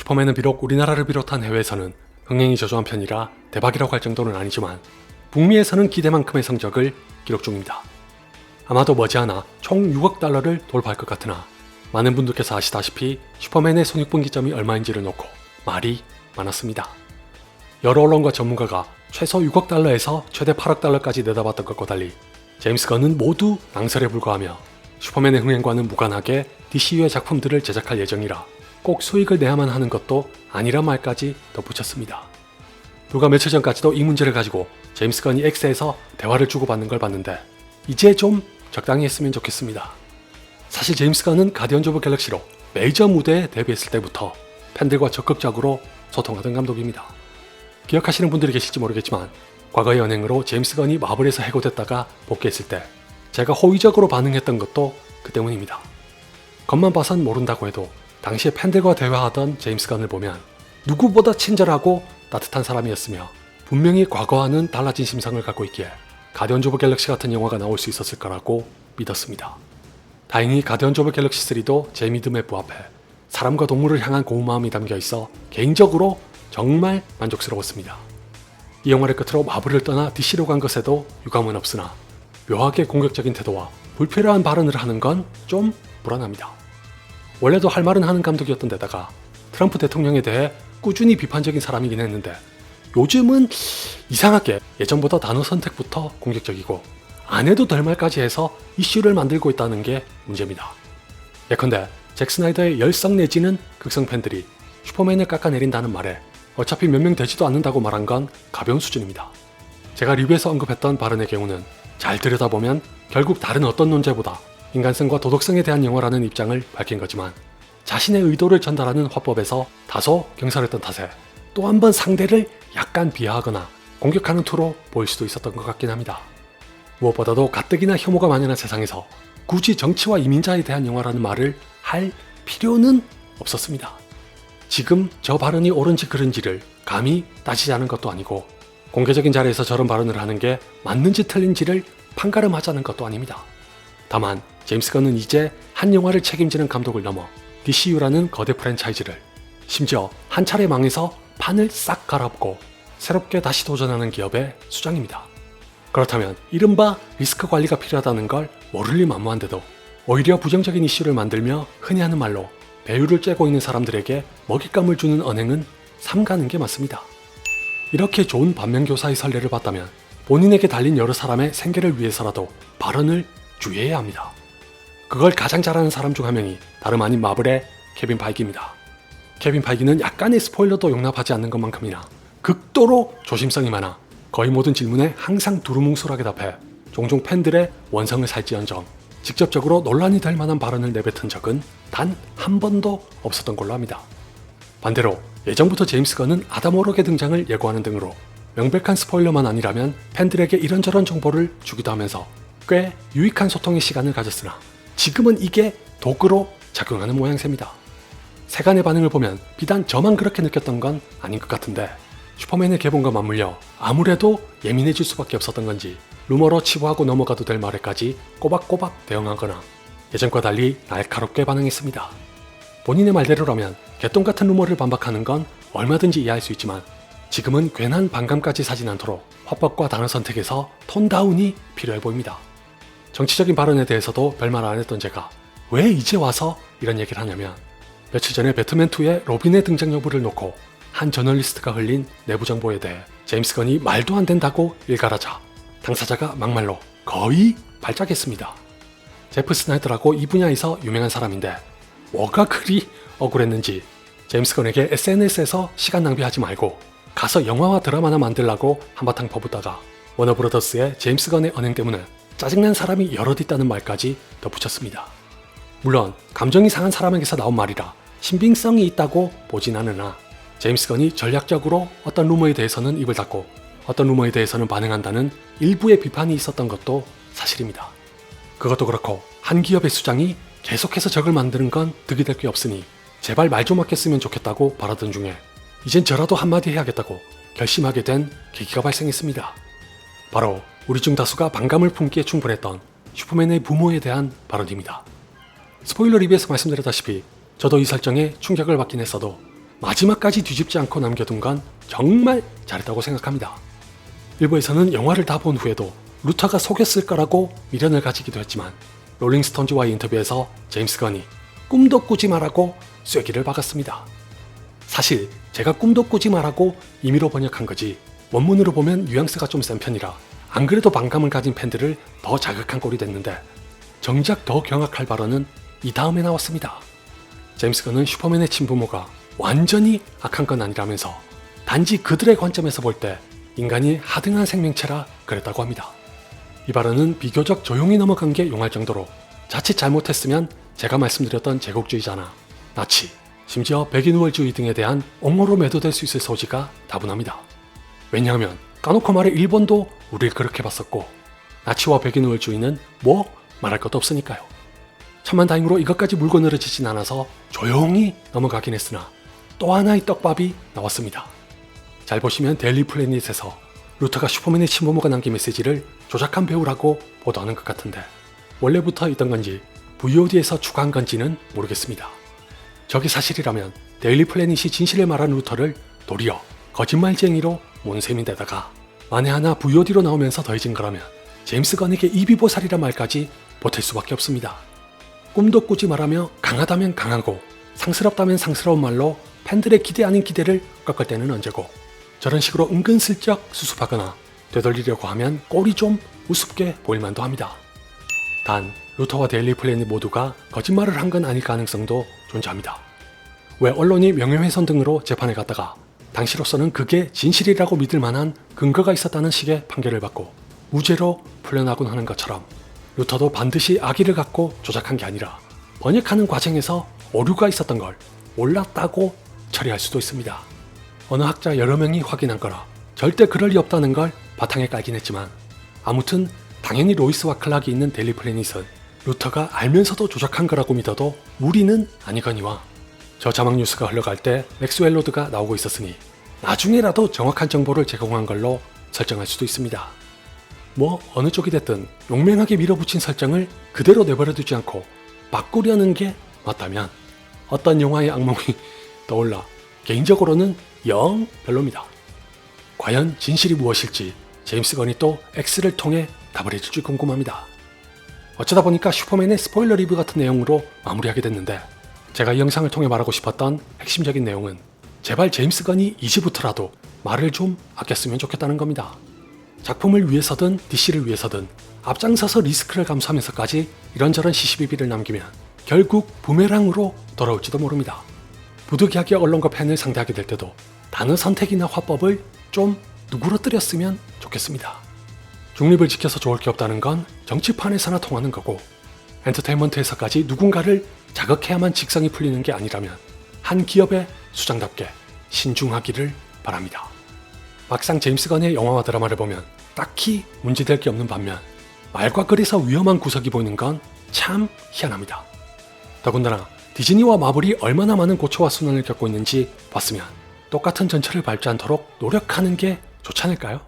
슈퍼맨은 비록 우리나라를 비롯한 해외에서는 흥행이 저조한 편이라 대박이라고 할 정도는 아니지만 북미에서는 기대만큼의 성적을 기록 중입니다. 아마도 머지않아 총 6억 달러를 돌파할 것 같으나 많은 분들께서 아시다시피 슈퍼맨의 손익분기점이 얼마인지를 놓고 말이 많았습니다. 여러 언론과 전문가가 최소 6억 달러에서 최대 8억 달러까지 내다봤던 것과 달리 제임스 건은 모두 낭설에 불과하며 슈퍼맨의 흥행과는 무관하게 DCU의 작품들을 제작할 예정이라 꼭 수익을 내야만 하는 것도 아니란 말까지 덧붙였습니다. 불과 며칠 전까지도 이 문제를 가지고 제임스 건이 X에서 대화를 주고받는 걸 봤는데 이제 좀 적당히 했으면 좋겠습니다. 사실 제임스 건은 가디언즈 오브 갤럭시로 메이저 무대에 데뷔했을 때부터 팬들과 적극적으로 소통하던 감독입니다. 기억하시는 분들이 계실지 모르겠지만 과거의 연행으로 제임스 건이 마블에서 해고됐다가 복귀했을 때 제가 호의적으로 반응했던 것도 그 때문입니다. 겉만 봐선 모른다고 해도 당시에 팬들과 대화하던 제임스 건을 보면 누구보다 친절하고 따뜻한 사람이었으며 분명히 과거와는 달라진 심성을 갖고 있기에 가디언즈 오브 갤럭시 같은 영화가 나올 수 있었을 거라고 믿었습니다. 다행히 가디언즈 오브 갤럭시 3도 제 믿음에 부합해 사람과 동물을 향한 고운 마음이 담겨 있어 개인적으로 정말 만족스러웠습니다. 이 영화를 끝으로 마블을 떠나 DC로 간 것에도 유감은 없으나 묘하게 공격적인 태도와 불필요한 발언을 하는 건 좀 불안합니다. 원래도 할 말은 하는 감독이었던 데다가 트럼프 대통령에 대해 꾸준히 비판적인 사람이긴 했는데 요즘은 이상하게 예전보다 단어 선택부터 공격적이고 안 해도 될 말까지 해서 이슈를 만들고 있다는 게 문제입니다. 예컨대 잭 스나이더의 열성 내지는 극성 팬들이 슈퍼맨을 깎아내린다는 말에 어차피 몇 명 되지도 않는다고 말한 건 가벼운 수준입니다. 제가 리뷰에서 언급했던 발언의 경우는 잘 들여다보면 결국 다른 어떤 논제보다 인간성과 도덕성에 대한 영화라는 입장을 밝힌 거지만 자신의 의도를 전달하는 화법에서 다소 경솔했던 탓에 또 한 번 상대를 약간 비하하거나 공격하는 투로 보일 수도 있었던 것 같긴 합니다. 무엇보다도 가뜩이나 혐오가 만연한 세상에서 굳이 정치와 이민자에 대한 영화라는 말을 할 필요는 없었습니다. 지금 저 발언이 옳은지 그른지를 감히 따지자는 것도 아니고 공개적인 자리에서 저런 발언을 하는 게 맞는지 틀린지를 판가름하자는 것도 아닙니다. 다만 제임스 건은 이제 한 영화를 책임지는 감독을 넘어 DCU라는 거대 프랜차이즈를 심지어 한 차례 망해서 판을 싹 갈아엎고 새롭게 다시 도전하는 기업의 수장입니다. 그렇다면 이른바 리스크 관리가 필요하다는 걸 모를 리 만무한데도 오히려 부정적인 이슈를 만들며 흔히 하는 말로 배율을 쬐고 있는 사람들에게 먹잇감을 주는 언행은 삼가는 게 맞습니다. 이렇게 좋은 반면교사의 선례를 봤다면 본인에게 달린 여러 사람의 생계를 위해서라도 발언을 주의해야 합니다. 그걸 가장 잘하는 사람 중 한 명이 다름 아닌 마블의 케빈 파이기입니다. 케빈 파이기는 약간의 스포일러도 용납하지 않는 것만큼이나 극도로 조심성이 많아 거의 모든 질문에 항상 두루뭉술하게 답해 종종 팬들의 원성을 살지언정 직접적으로 논란이 될 만한 발언을 내뱉은 적은 단 한 번도 없었던 걸로 합니다. 반대로 예전부터 제임스 건은 아다모르게 등장을 예고하는 등으로 명백한 스포일러만 아니라면 팬들에게 이런저런 정보를 주기도 하면서 꽤 유익한 소통의 시간을 가졌으나 지금은 이게 도구로 작용하는 모양새입니다. 세간의 반응을 보면 비단 저만 그렇게 느꼈던 건 아닌 것 같은데 슈퍼맨의 개봉과 맞물려 아무래도 예민해질 수밖에 없었던 건지 루머로 치부하고 넘어가도 될 말에까지 꼬박꼬박 대응하거나 예전과 달리 날카롭게 반응했습니다. 본인의 말대로라면 개똥 같은 루머를 반박하는 건 얼마든지 이해할 수 있지만 지금은 괜한 반감까지 사진 않도록 화법과 단어 선택에서 톤 다운이 필요해 보입니다. 정치적인 발언에 대해서도 별말 안 했던 제가 왜 이제 와서 이런 얘기를 하냐면 며칠 전에 배트맨2의 로빈의 등장 여부를 놓고 한 저널리스트가 흘린 내부 정보에 대해 제임스 건이 말도 안 된다고 일갈하자 당사자가 막말로 거의 발작했습니다. 제프 스나이더라고 이 분야에서 유명한 사람인데 뭐가 그리 억울했는지 제임스 건에게 SNS에서 시간 낭비하지 말고 가서 영화와 드라마나 만들라고 한바탕 퍼붓다가 워너브러더스의 제임스 건의 언행 때문에 짜증난 사람이 여럿 있다는 말까지 덧붙였습니다. 물론 감정이 상한 사람에게서 나온 말이라 신빙성이 있다고 보진 않으나 제임스 건이 전략적으로 어떤 루머에 대해서는 입을 닫고 어떤 루머에 대해서는 반응한다는 일부의 비판이 있었던 것도 사실입니다. 그것도 그렇고 한 기업의 수장이 계속해서 적을 만드는 건 득이 될 게 없으니 제발 말 좀 아꼈으면 좋겠다고 바라던 중에 이젠 저라도 한마디 해야겠다고 결심하게 된 계기가 발생했습니다. 바로 우리 중 다수가 반감을 품기에 충분했던 슈퍼맨의 부모에 대한 발언입니다. 스포일러 리뷰에서 말씀드렸다시피 저도 이 설정에 충격을 받긴 했어도 마지막까지 뒤집지 않고 남겨둔 건 정말 잘했다고 생각합니다. 일부에서는 영화를 다 본 후에도 루터가 속였을 거라고 미련을 가지기도 했지만 롤링스톤즈와의 인터뷰에서 제임스 건이 꿈도 꾸지 마라고 쐐기를 박았습니다. 사실 제가 꿈도 꾸지 마라고 임의로 번역한 거지 원문으로 보면 뉘앙스가 좀 센 편이라 안 그래도 반감을 가진 팬들을 더 자극한 꼴이 됐는데 정작 더 경악할 발언은 이 다음에 나왔습니다. 제임스 건은 슈퍼맨의 친부모가 완전히 악한 건 아니라면서 단지 그들의 관점에서 볼 때 인간이 하등한 생명체라 그랬다고 합니다. 이 발언은 비교적 조용히 넘어간 게 용할 정도로 자칫 잘못했으면 제가 말씀드렸던 제국주의자나 나치, 심지어 백인우월주의 등에 대한 옹호로 매도될 수 있을 소지가 다분합니다. 왜냐하면 까놓고 말해 일본도 우릴 그렇게 봤었고 나치와 백인우월주의는 뭐 말할 것도 없으니까요. 천만다행으로 이것까지 물고 늘어지진 않아서 조용히 넘어가긴 했으나 또 하나의 떡밥이 나왔습니다. 잘 보시면 데일리 플래닛에서 루터가 슈퍼맨의 친부모가 남긴 메시지를 조작한 배우라고 보도하는 것 같은데 원래부터 있던 건지 VOD에서 추가한 건지는 모르겠습니다. 저게 사실이라면 데일리 플래닛이 진실을 말한 루터를 도리어 거짓말쟁이로 몬 셈인데다가 만에 하나 VOD로 나오면서 더해진 거라면 제임스 건에게 이비보살이란 말까지 보탤 수밖에 없습니다. 꿈도 꾸지 말라며 강하다면 강하고 상스럽다면 상스러운 말로 팬들의 기대 아닌 기대를 꺾을 때는 언제고 저런 식으로 은근슬쩍 수습하거나 되돌리려고 하면 꼴이 좀 우습게 보일만도 합니다. 단 루터와 데일리 플래닛 모두가 거짓말을 한 건 아닐 가능성도 존재합니다. 왜 언론이 명예훼손 등으로 재판에 갔다가 당시로서는 그게 진실이라고 믿을 만한 근거가 있었다는 식의 판결을 받고 무죄로 풀려나곤 하는 것처럼 루터도 반드시 악의를 갖고 조작한 게 아니라 번역하는 과정에서 오류가 있었던 걸 몰랐다고 처리할 수도 있습니다. 어느 학자 여러 명이 확인한 거라 절대 그럴 리 없다는 걸 바탕에 깔긴 했지만 아무튼 당연히 로이스와 클락이 있는 데일리 플래닛은 루터가 알면서도 조작한 거라고 믿어도 무리는 아니거니와 저 자막 뉴스가 흘러갈 때 맥스웰로드가 나오고 있었으니 나중에라도 정확한 정보를 제공한 걸로 설정할 수도 있습니다. 뭐 어느 쪽이 됐든 용맹하게 밀어붙인 설정을 그대로 내버려두지 않고 바꾸려는 게 맞다면 어떤 영화의 악몽이 떠올라 개인적으로는 영 별로입니다. 과연 진실이 무엇일지 제임스 건이 또 X를 통해 답을 해줄지 궁금합니다. 어쩌다 보니까 슈퍼맨의 스포일러 리뷰 같은 내용으로 마무리하게 됐는데 제가 이 영상을 통해 말하고 싶었던 핵심적인 내용은 제발 제임스 건이 이제부터라도 말을 좀 아꼈으면 좋겠다는 겁니다. 작품을 위해서든 DC를 위해서든 앞장서서 리스크를 감수하면서까지 이런저런 시시비비를 남기면 결국 부메랑으로 돌아올지도 모릅니다. 부득이하게 언론과 팬을 상대하게 될 때도 단어 선택이나 화법을 좀 누그러뜨렸으면 좋겠습니다. 중립을 지켜서 좋을 게 없다는 건 정치판에서나 통하는 거고 엔터테인먼트에서까지 누군가를 자극해야만 직성이 풀리는 게 아니라면 한 기업의 수장답게 신중하기를 바랍니다. 막상 제임스 건의 영화와 드라마를 보면 딱히 문제될 게 없는 반면 말과 글에서 위험한 구석이 보이는 건 참 희한합니다. 더군다나 디즈니와 마블이 얼마나 많은 고초와 순환을 겪고 있는지 봤으면 똑같은 전철을 밟지 않도록 노력하는 게 좋지 않을까요?